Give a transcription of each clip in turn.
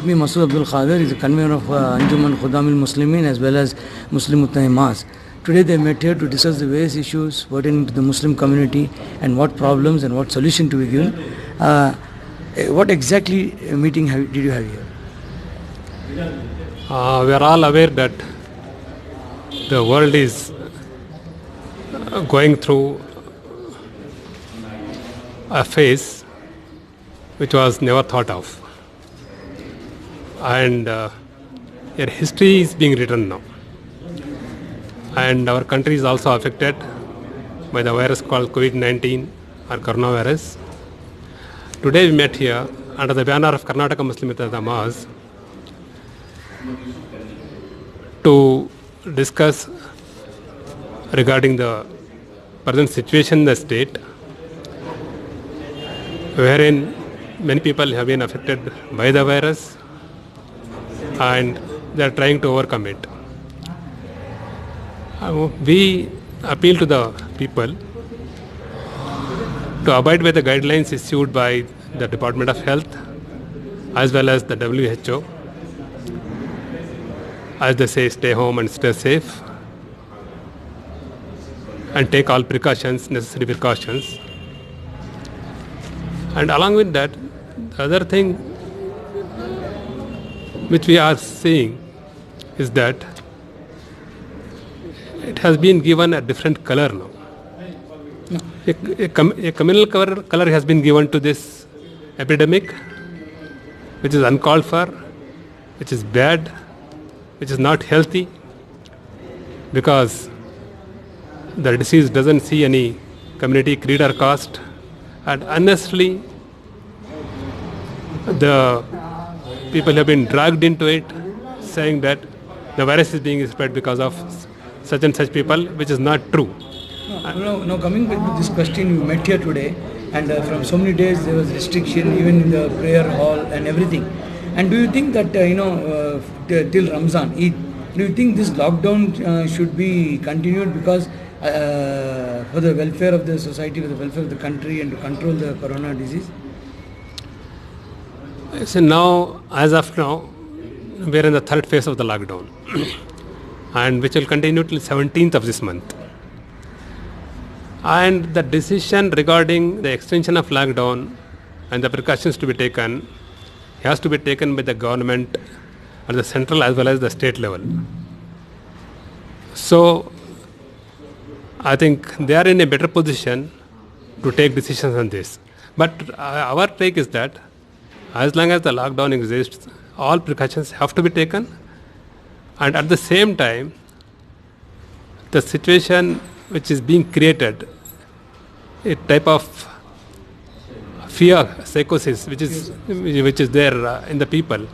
with me Masood Abdul Khader, is the convener of Anjuman Khudam al-Muslimin as well as Muslim Uttah Hamas. Today they met here to discuss the various issues pertaining to the Muslim community and what problems and what solution to be given. What exactly meeting did you have here? We are all aware that the world is going through a phase which was never thought of. And a history is being written now. And our country is also affected by the virus called COVID-19 or coronavirus. Today we met here under the banner of Karnataka Muslim Uttah Hamas to discuss regarding the present situation in the state, wherein many people have been affected by the virus and they are trying to overcome it. We appeal to the people to abide by the guidelines issued by the Department of Health as well as the WHO. As they say, stay home and stay safe and take all necessary precautions. And along with that, the other thing which we are seeing is that it has been given a different color now. No. A communal color has been given to this epidemic, which is uncalled for, which is bad, which is not healthy, because the disease doesn't see any community, creed or caste, and unnecessarily the people have been dragged into it, saying that the virus is being spread because of such and such people, which is not true. No, coming back to this question, you met here today, and from so many days there was restriction even in the prayer hall and everything. And do you think that till Ramzan, Eid, do you think this lockdown should be continued because for the welfare of the society, for the welfare of the country, and to control the corona disease? So now, as of now, we are in the third phase of the lockdown, and which will continue till 17th of this month. And the decision regarding the extension of lockdown and the precautions to be taken has to be taken by the government at the central as well as the state level. So I think they are in a better position to take decisions on this. But our take is that as long as the lockdown exists, all precautions have to be taken, and at the same time, the situation which is being created, a type of fear, psychosis, which is there in the people,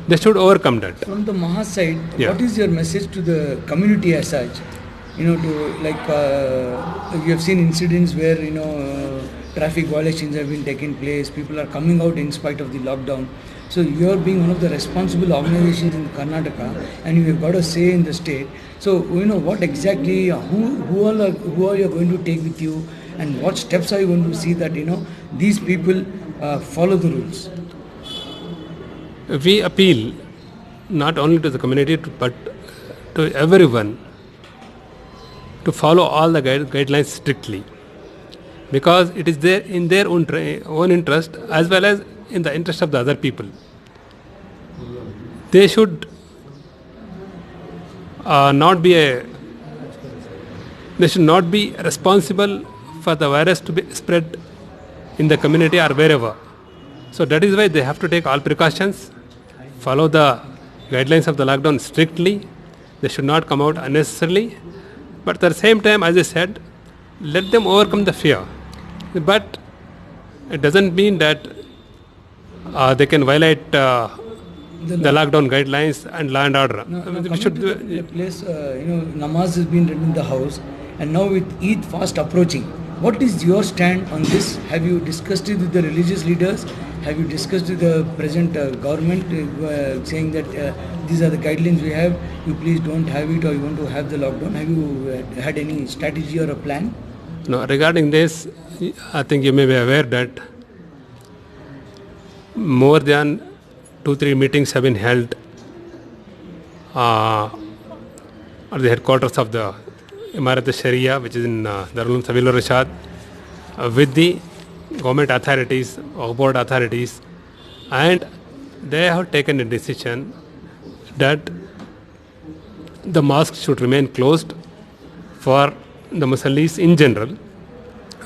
they should overcome that. From the Maha side, what is your message to the community as such? You have seen incidents where traffic violations have been taking place. People are coming out in spite of the lockdown. So you are being one of the responsible organizations in Karnataka, and you have got a say in the state. So what exactly, who are you going to take with you, and what steps are you going to see that these people follow the rules? We appeal not only to the community but to everyone to follow all the guidelines strictly, because it is there in their own interest as well as in the interest of the other people. They should not be responsible for the virus to be spread in the community or wherever. So that is why they have to take all precautions, follow the guidelines of the lockdown strictly. They should not come out unnecessarily. But at the same time, as I said, let them overcome the fear. But it doesn't mean that they can violate the lockdown guidelines and law and order. We should the place, namaz has been read in the house, and now with Eid fast approaching, what is your stand on this? Have you discussed it with the religious leaders? Have you discussed with the present government saying that these are the guidelines we have, you please don't have it, or you want to have the lockdown? Have you had any strategy or a plan? No, regarding this, I think you may be aware that more than 2-3 meetings have been held at the headquarters of the Imarat Sharia, which is in Darul Sabil Rashad, with the government authorities, board authorities, and they have taken a decision that the mosque should remain closed for the Musallis in general,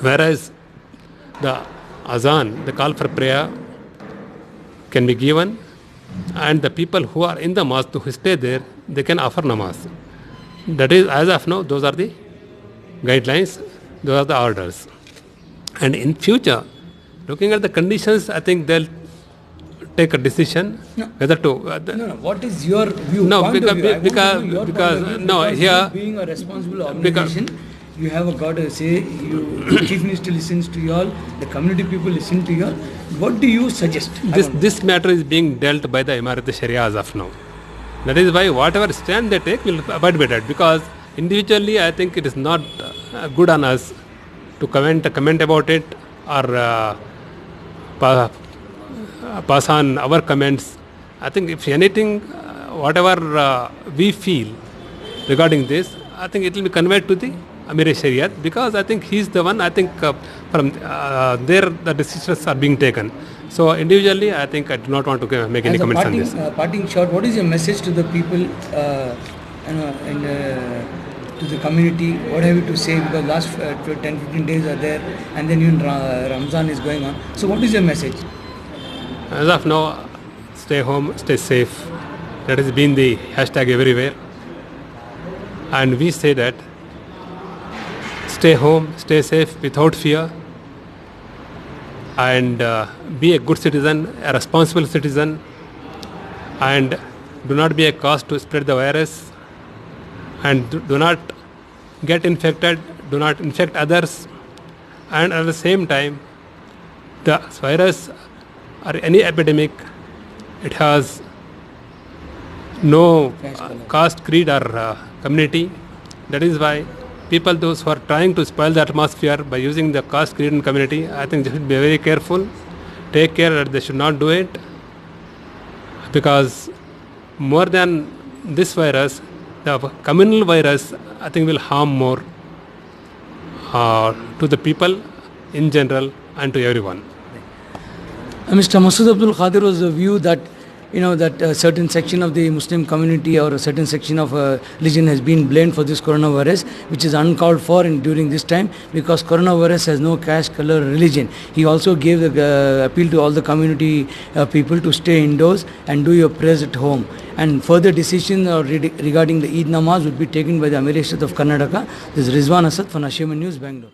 whereas the azan, the call for prayer, can be given, and the people who are in the mosque who stay there, they can offer namaz. That is, as of now, those are the guidelines, those are the orders. And in future, looking at the conditions, I think they'll take a decision whether to. What is your view? No, point of view? because no, because here being a responsible organization, you have got to say. The chief minister listens to you all. The community people listen to you all. What do you suggest? This matter is being dealt by the Imarat Sharia as of now. That is why whatever stand they take will abide by that. Because individually, I think it is not good on us to comment about it or pass on our comments. I think if anything, whatever we feel regarding this, I think it will be conveyed to the Amir Shariat, because I think he is the one. I think from there the decisions are being taken. So individually, I think I do not want to make any comments on this. Parting shot, what is your message to the people, to the community? What have you to say? Because last 10-15 days are there, and then even Ramzan is going on. So what is your message? As of now, stay home, stay safe. That has been the hashtag everywhere. And we say that stay home, stay safe without fear, and be a good citizen, a responsible citizen, and do not be a cause to spread the virus, and do not get infected, do not infect others, and at the same time, the virus or any epidemic, it has no caste, creed or community. That is why people, those who are trying to spoil the atmosphere by using the caste, creed and community, I think they should be very careful. Take care that they should not do it, because more than this virus, the communal virus, I think, will harm more to the people in general and to everyone. Mr. Masood Abdul Qadir was the view that that a certain section of the Muslim community or a certain section of religion has been blamed for this coronavirus, which is uncalled for during this time, because coronavirus has no caste, color, religion. He also gave the appeal to all the community people to stay indoors and do your prayers at home. And further decisions regarding the Eid Namaz would be taken by the Amir Shariat of Karnataka. This is Rizwan Asad for Nashima News, Bangalore.